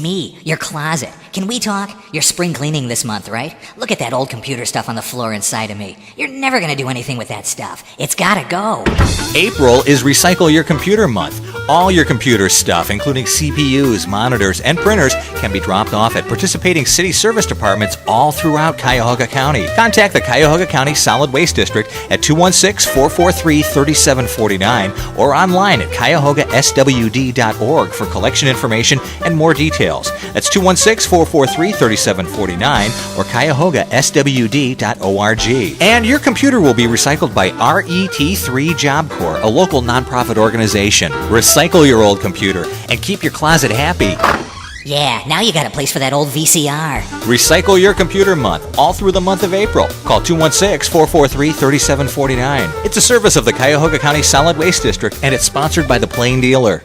me, your closet. Can we talk? You're spring cleaning this month, right? Look at that old computer stuff on the floor inside of me. You're never gonna do anything with that stuff. It's gotta go. April is Recycle Your Computer Month. All your computer stuff, including CPUs, monitors, and printers, can be dropped off at participating city service departments all throughout Cuyahoga County. Contact the Cuyahoga County Solid Waste District at 216-443-3749 or online at cuyahogaswd.org for collection information and more details. That's 216-443-3749 or cuyahogaswd.org. And your computer will be recycled by RET3 Job Corps, a local nonprofit organization. Recycle your old computer and keep your closet happy. Yeah, now you got a place for that old VCR. Recycle Your Computer Month, all through the month of April. Call 216-443-3749. It's a service of the Cuyahoga County Solid Waste District, and it's sponsored by the Plain Dealer.